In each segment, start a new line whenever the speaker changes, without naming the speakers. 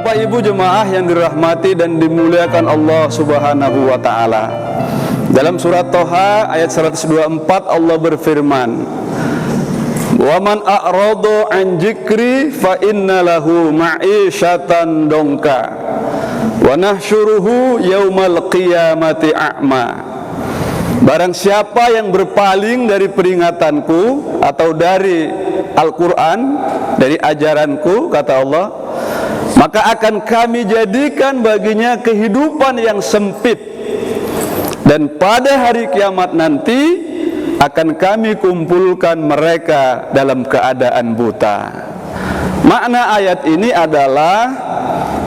Bapak Ibu jemaah yang dirahmati dan dimuliakan Allah Subhanahu wa taala. Dalam surat Toha ayat 124 Allah berfirman, "Wa man a'rada an dzikri fa inna lahu ma'isyatan dongka wa nahsyuruhu yaumal qiyamati a'ma." Barang siapa yang berpaling dari peringatanku atau dari Al-Quran, dari ajaranku, kata Allah, maka akan kami jadikan baginya kehidupan yang sempit, dan pada hari kiamat nanti akan kami kumpulkan mereka dalam keadaan buta. Makna ayat ini adalah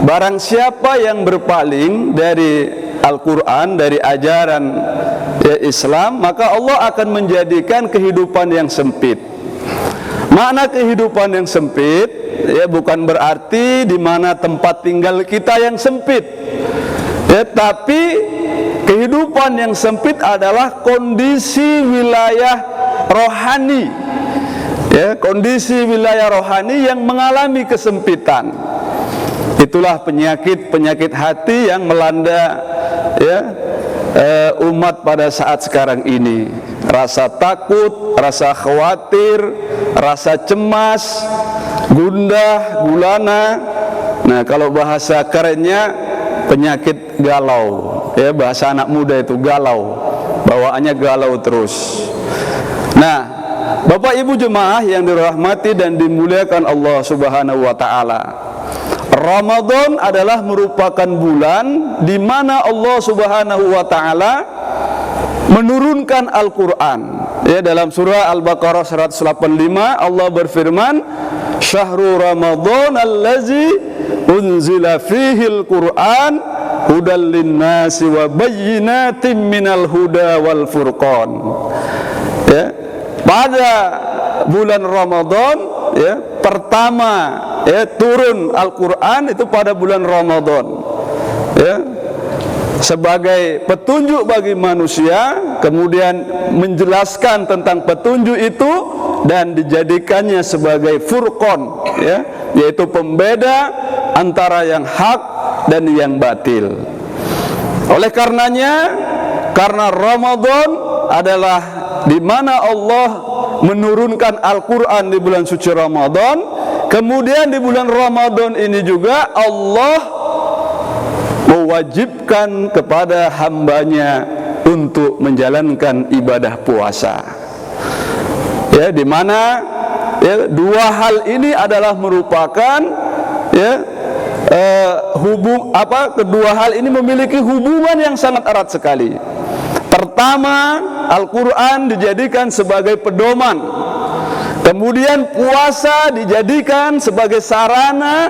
barang siapa yang berpaling dari Al-Quran, dari ajaran Islam, maka Allah akan menjadikan kehidupan yang sempit. Makna kehidupan yang sempit ya bukan berarti di mana tempat tinggal kita yang sempit, ya, tapi kehidupan yang sempit adalah kondisi wilayah rohani, ya, kondisi wilayah rohani yang mengalami kesempitan. Itulah penyakit hati yang melanda ya umat pada saat sekarang ini. Rasa takut, rasa khawatir, rasa cemas, gundah, gulana. Nah, kalau bahasa kerennya penyakit galau, ya, bahasa anak muda itu galau, bawaannya galau terus. Nah, Bapak Ibu jemaah yang dirahmati dan dimuliakan Allah Subhanahu wa taala, Ramadan adalah merupakan bulan di mana Allah Subhanahu wa taala menurunkan Al-Quran. Ya, dalam surah Al-Baqarah 185 Allah berfirman, "Syahrul Ramadan allazi unzila fihil Qur'an hudal linnasi wa bayyinatin minal huda wal furqan." Ya, pada bulan Ramadan ya pertama ya turun Al-Quran itu pada bulan Ramadan, ya, sebagai petunjuk bagi manusia, kemudian menjelaskan tentang petunjuk itu dan dijadikannya sebagai furqan, ya, yaitu pembeda antara yang hak dan yang batil. Oleh karenanya, karena Ramadan adalah di mana Allah menurunkan Al-Quran di bulan suci Ramadan, kemudian di bulan Ramadan ini juga Allah mewajibkan kepada hambanya untuk menjalankan ibadah puasa. Ya, di mana ya, dua hal ini adalah merupakan ya kedua hal ini memiliki hubungan yang sangat erat sekali. Pertama, Al-Quran dijadikan sebagai pedoman, kemudian puasa dijadikan sebagai sarana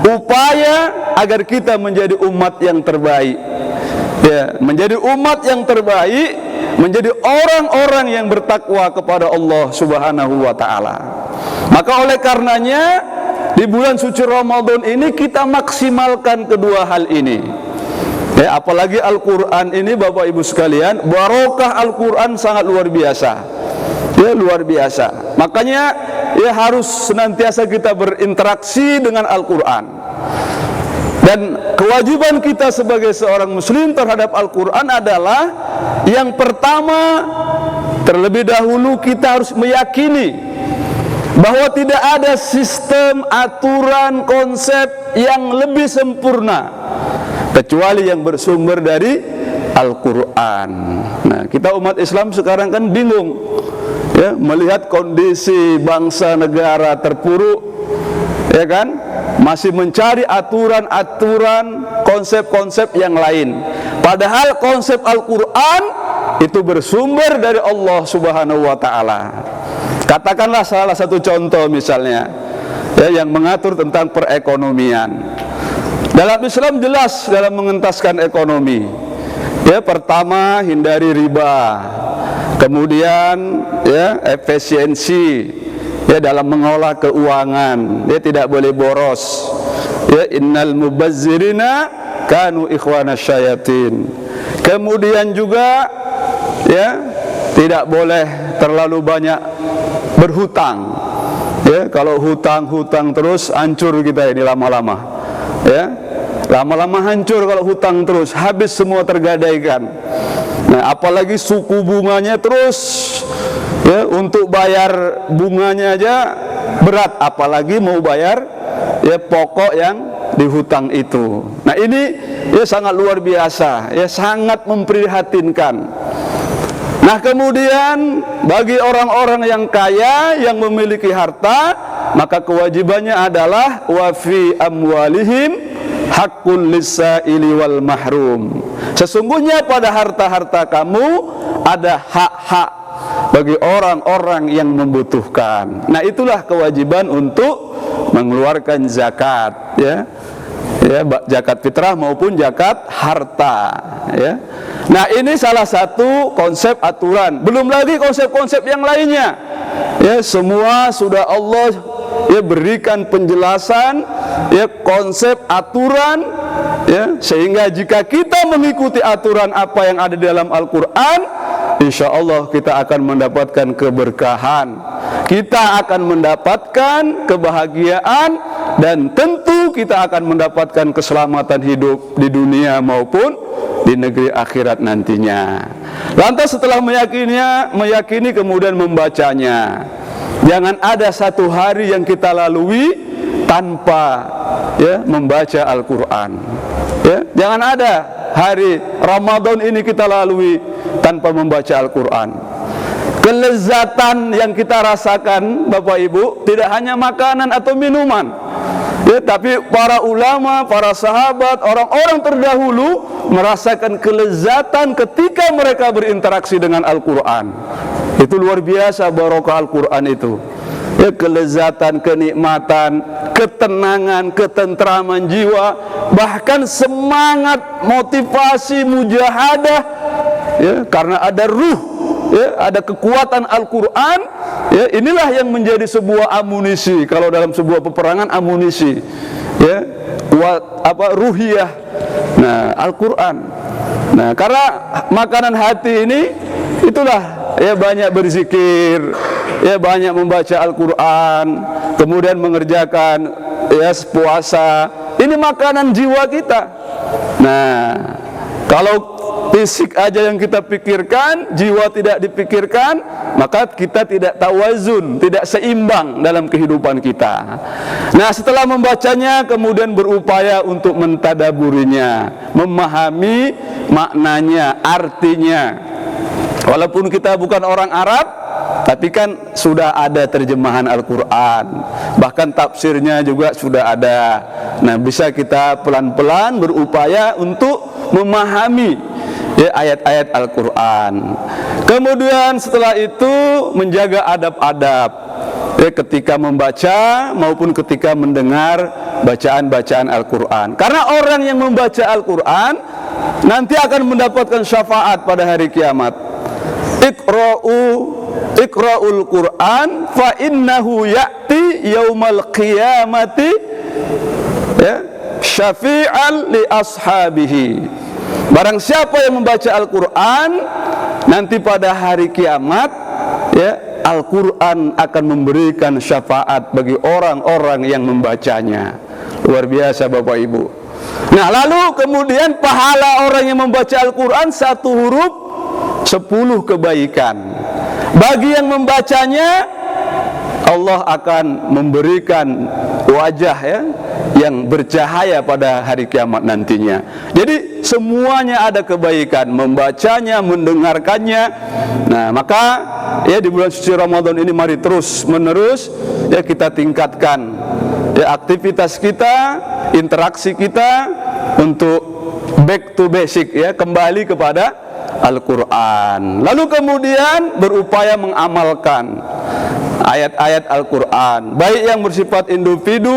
upaya agar kita menjadi umat yang terbaik, ya, menjadi umat yang terbaik, menjadi orang-orang yang bertakwa kepada Allah Subhanahu wa taala. Maka oleh karenanya di bulan suci Ramadan ini kita maksimalkan kedua hal ini. Ya, apalagi Al-Quran ini Bapak Ibu sekalian, barokah Al-Quran sangat luar biasa. Ya, luar biasa. Makanya ya harus senantiasa kita berinteraksi dengan Al-Quran. Dan kewajiban kita sebagai seorang muslim terhadap Al-Quran adalah yang pertama, terlebih dahulu kita harus meyakini bahwa tidak ada sistem, aturan, konsep yang lebih sempurna kecuali yang bersumber dari Al-Quran. Nah, kita umat Islam sekarang kan bingung ya, melihat kondisi bangsa negara terpuruk, ya kan, masih mencari aturan-aturan, konsep-konsep yang lain. Padahal konsep Al-Quran itu bersumber dari Allah Subhanahu wa taala. Katakanlah salah satu contoh misalnya ya, yang mengatur tentang perekonomian. Dalam Islam jelas dalam mengentaskan ekonomi. Ya, pertama hindari riba. Kemudian ya efisiensi ya dalam mengolah keuangan, dia tidak boleh boros. Ya, innal mubazzirina kanu ikhwanasy syayatin. Kemudian juga ya tidak boleh terlalu banyak berhutang. Ya, kalau hutang terus hancur kita ini lama-lama. ya. Lama-lama hancur kalau hutang terus, habis semua tergadaikan. Nah, apalagi suku bunganya terus, ya, untuk bayar bunganya aja berat, apalagi mau bayar ya pokok yang dihutang itu. Nah, ini ya sangat luar biasa, ya sangat memprihatinkan. Nah, kemudian bagi orang-orang yang kaya, yang memiliki harta, maka kewajibannya adalah wa fi amwalihim haqqul lis-sa'ili wal mahrum. Sesungguhnya pada harta-harta kamu ada hak-hak bagi orang-orang yang membutuhkan. Nah, itulah kewajiban untuk mengeluarkan zakat, ya. Ya, zakat fitrah maupun zakat harta, ya. Nah, ini salah satu konsep aturan. Belum lagi konsep-konsep yang lainnya. Ya, semua sudah Allah ya berikan penjelasan, ya konsep aturan, ya, sehingga jika kita mengikuti aturan apa yang ada di dalam Al-Qur'an, insya Allah kita akan mendapatkan keberkahan, kita akan mendapatkan kebahagiaan, dan tentu kita akan mendapatkan keselamatan hidup di dunia maupun di negeri akhirat nantinya. Lantas setelah meyakini kemudian membacanya. Jangan ada satu hari yang kita lalui tanpa ya membaca Al-Quran, ya. Jangan ada hari Ramadan ini kita lalui tanpa membaca Al-Quran. Kelezatan yang kita rasakan, Bapak Ibu, tidak hanya makanan atau minuman, ya, tapi para ulama, para sahabat, orang-orang terdahulu merasakan kelezatan ketika mereka berinteraksi dengan Al-Quran. Itu luar biasa barokah Al-Quran itu, ya, kelezatan, kenikmatan, ketenangan, ketentraman jiwa, bahkan semangat, motivasi, mujahadah, ya, karena ada ruh, ya, ada kekuatan Al-Quran, ya, inilah yang menjadi sebuah amunisi. Kalau dalam sebuah peperangan, amunisi, ya, kuat apa ruhiyah. Nah, Al-Quran. Nah, karena makanan hati ini, itulah ya banyak berzikir, ya banyak membaca Al-Quran, kemudian mengerjakan ya puasa. Ini makanan jiwa kita. Nah, kalau fisik aja yang kita pikirkan, jiwa tidak dipikirkan, maka kita tidak tawazun, tidak seimbang dalam kehidupan kita. Nah, setelah membacanya kemudian berupaya untuk mentadaburinya, memahami maknanya, artinya. Walaupun kita bukan orang Arab, tapi kan sudah ada terjemahan Al-Quran, bahkan tafsirnya juga sudah ada. Nah, bisa kita pelan-pelan berupaya untuk memahami ya ayat-ayat Al-Quran. Kemudian setelah itu menjaga adab-adab ya ketika membaca maupun ketika mendengar bacaan-bacaan Al-Quran. Karena orang yang membaca Al-Quran nanti akan mendapatkan syafaat pada hari kiamat. Iqra'ul Qur'an fa innahu ya'ti yaumal qiyamati ya syafi'an li ashabihi. Barang siapa yang membaca Al-Quran nanti pada hari kiamat, ya, Al-Quran akan memberikan syafaat bagi orang-orang yang membacanya. Luar biasa, Bapak Ibu. Nah, lalu kemudian pahala orang yang membaca Al-Quran, satu huruf 10 kebaikan. Bagi yang membacanya, Allah akan memberikan wajah ya yang bercahaya pada hari kiamat nantinya. Jadi semuanya ada kebaikan, membacanya, mendengarkannya. Nah, maka ya di bulan suci Ramadan ini mari terus menerus ya kita tingkatkan ya aktivitas kita, interaksi kita untuk back to basic ya, kembali kepada Al-Quran. Lalu kemudian berupaya mengamalkan ayat-ayat Al-Quran, baik yang bersifat individu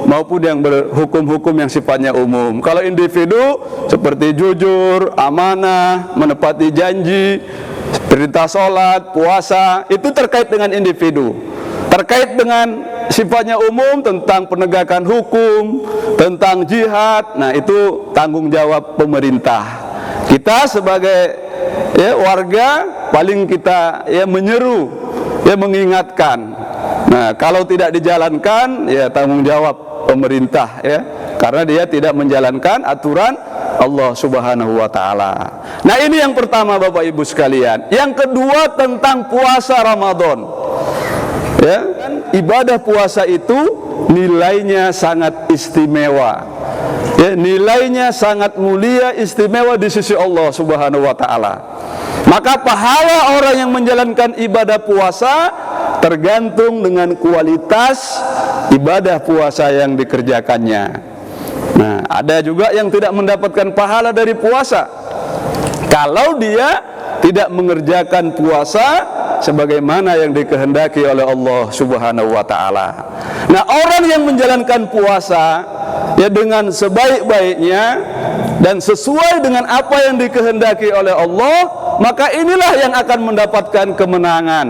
maupun yang berhukum-hukum yang sifatnya umum. Kalau individu seperti jujur, amanah, menepati janji, perintah sholat, puasa, itu terkait dengan individu. Terkait dengan sifatnya umum tentang penegakan hukum, tentang jihad, nah itu tanggung jawab pemerintah. Kita sebagai ya warga paling kita ya menyeru, ya mengingatkan. Nah, kalau tidak dijalankan ya tanggung jawab pemerintah ya. karena dia tidak menjalankan aturan Allah Subhanahu wa taala. Nah, ini yang pertama Bapak Ibu sekalian. Yang kedua tentang puasa Ramadan. Ya, ibadah puasa itu nilainya sangat istimewa. Ya, nilainya sangat mulia, istimewa di sisi Allah Subhanahu wa taala. Maka pahala orang yang menjalankan ibadah puasa tergantung dengan kualitas ibadah puasa yang dikerjakannya. Nah, ada juga yang tidak mendapatkan pahala dari puasa kalau dia tidak mengerjakan puasa sebagaimana yang dikehendaki oleh Allah Subhanahu wa taala. Nah, orang yang menjalankan puasa ya dengan sebaik-baiknya dan sesuai dengan apa yang dikehendaki oleh Allah, maka inilah yang akan mendapatkan kemenangan.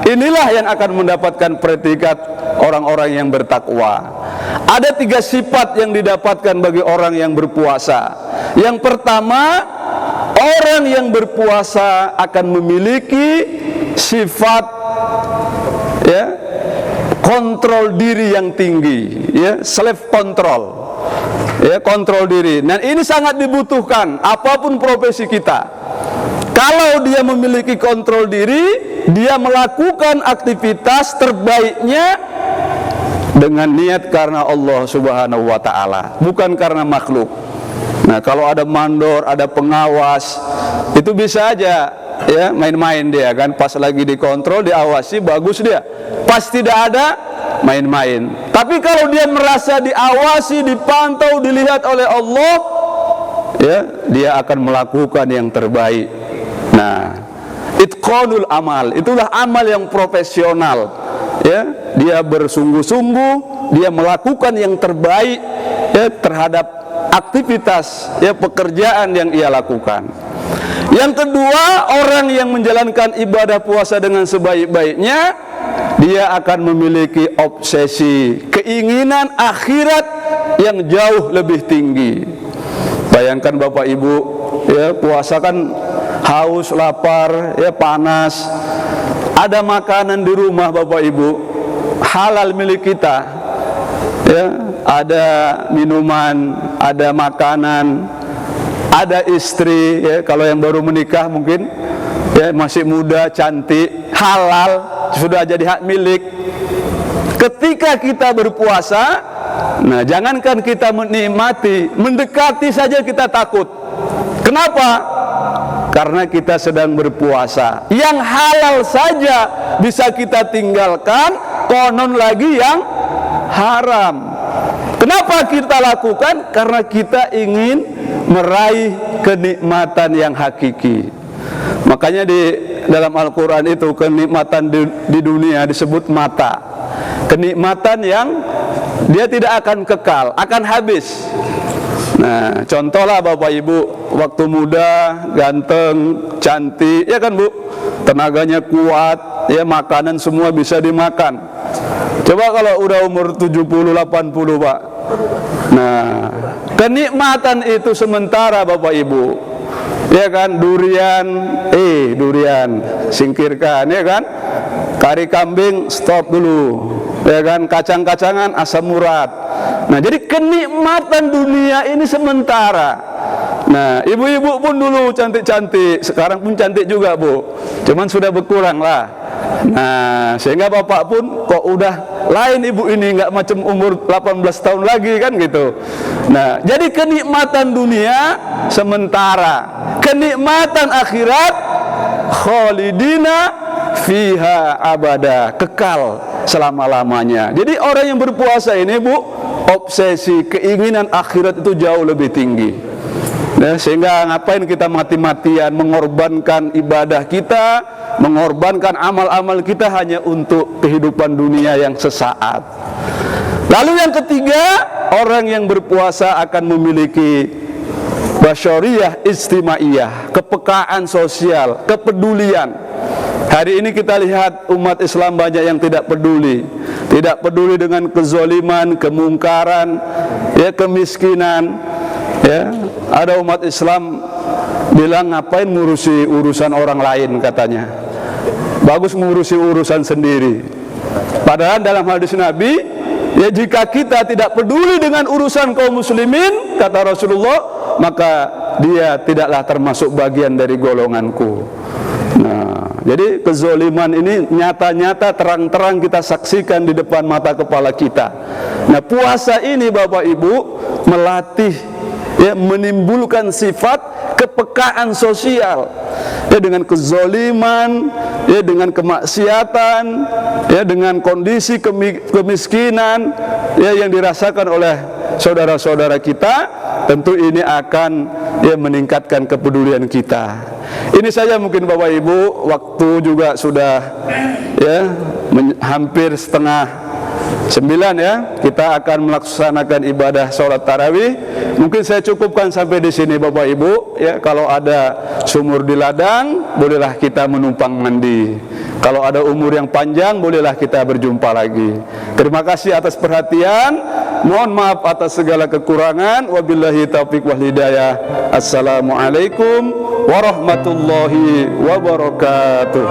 Inilah yang akan mendapatkan predikat orang-orang yang bertakwa. Ada 3 sifat yang didapatkan bagi orang yang berpuasa. Yang pertama, orang yang berpuasa akan memiliki sifat ya, kontrol diri yang tinggi, ya, self control. Ya, kontrol diri. Dan ini sangat dibutuhkan apapun profesi kita. Kalau dia memiliki kontrol diri, dia melakukan aktivitas terbaiknya dengan niat karena Allah Subhanahu wa taala, bukan karena makhluk. Nah, kalau ada mandor, ada pengawas, itu bisa aja ya main-main dia kan, pas lagi dikontrol, diawasi, bagus dia. Pas tidak ada, main-main. Tapi kalau dia merasa diawasi, dipantau, dilihat oleh Allah, ya, dia akan melakukan yang terbaik. Nah, itqanul amal, itulah amal yang profesional. Ya, dia bersungguh-sungguh, dia melakukan yang terbaik ya terhadap aktivitas ya pekerjaan yang ia lakukan. Yang kedua, orang yang menjalankan ibadah puasa dengan sebaik-baiknya, dia akan memiliki obsesi, keinginan akhirat yang jauh lebih tinggi. Bayangkan Bapak Ibu, ya, puasa kan haus, lapar, ya, panas. Ada makanan di rumah Bapak Ibu, halal milik kita, ya, ada minuman, ada makanan, ada istri, ya, kalau yang baru menikah mungkin, ya, masih muda, cantik, halal, sudah jadi hak milik. Ketika kita berpuasa, nah, jangankan kita menikmati, mendekati saja kita takut. Kenapa? Karena kita sedang berpuasa. Yang halal saja bisa kita tinggalkan, konon lagi yang haram. Kenapa kita lakukan? Karena kita ingin meraih kenikmatan yang hakiki. Makanya di dalam Al-Quran itu kenikmatan di dunia disebut mata. Kenikmatan yang dia tidak akan kekal, akan habis. Nah, contohlah Bapak Ibu, waktu muda, ganteng, cantik, ya kan Bu, tenaganya kuat, ya, makanan semua bisa dimakan. Coba kalau udah umur 70-80 Pak. Nah, kenikmatan itu sementara Bapak Ibu, ya kan, durian, singkirkan, ya kan, kari kambing stop dulu, ya kan, kacang-kacangan asam urat. Nah, jadi kenikmatan dunia ini sementara. Nah, ibu-ibu pun dulu cantik-cantik, sekarang pun cantik juga Bu, cuman sudah berkurang lah. Nah, sehingga bapak pun kok udah lain ibu ini, nggak macam umur 18 tahun lagi kan gitu. Nah, jadi kenikmatan dunia sementara, kenikmatan akhirat khalidina fiha abada, kekal selama-lamanya. Jadi orang yang berpuasa ini Bu, obsesi, keinginan akhirat itu jauh lebih tinggi. Nah, sehingga ngapain kita mati-matian mengorbankan ibadah kita, mengorbankan amal-amal kita hanya untuk kehidupan dunia yang sesaat. Lalu yang ketiga, orang yang berpuasa akan memiliki basyariyah istimaiyah, kepekaan sosial, kepedulian. Hari ini kita lihat umat Islam banyak yang tidak peduli dengan kezaliman, kemungkaran, ya, kemiskinan. Ya, ada umat Islam bilang ngapain ngurusi urusan orang lain katanya. Bagus ngurusi urusan sendiri. Padahal dalam hadis Nabi, Ya, jika kita tidak peduli dengan urusan kaum muslimin, kata Rasulullah, maka dia tidaklah termasuk bagian dari golonganku. Nah, jadi kezoliman ini nyata-nyata terang-terang kita saksikan di depan mata kepala kita. Nah, puasa ini Bapak Ibu melatih, ya, menimbulkan sifat kepekaan sosial, ya, dengan kezoliman, ya, dengan kemaksiatan, ya, dengan kondisi kemiskinan, ya, yang dirasakan oleh saudara-saudara kita. Tentu ini akan, ya, meningkatkan kepedulian kita. Ini saja mungkin Bapak Ibu, waktu juga sudah, ya, hampir setengah 9, ya. Kita akan melaksanakan ibadah sholat tarawih. Mungkin saya cukupkan sampai di sini Bapak Ibu, ya. Kalau ada sumur di ladang, bolehlah kita menumpang mandi. Kalau ada umur yang panjang, bolehlah kita berjumpa lagi. Terima kasih atas perhatian. Mohon maaf atas segala kekurangan. Wabillahi taufiq wal hidayah. Assalamualaikum warahmatullahi wabarakatuh.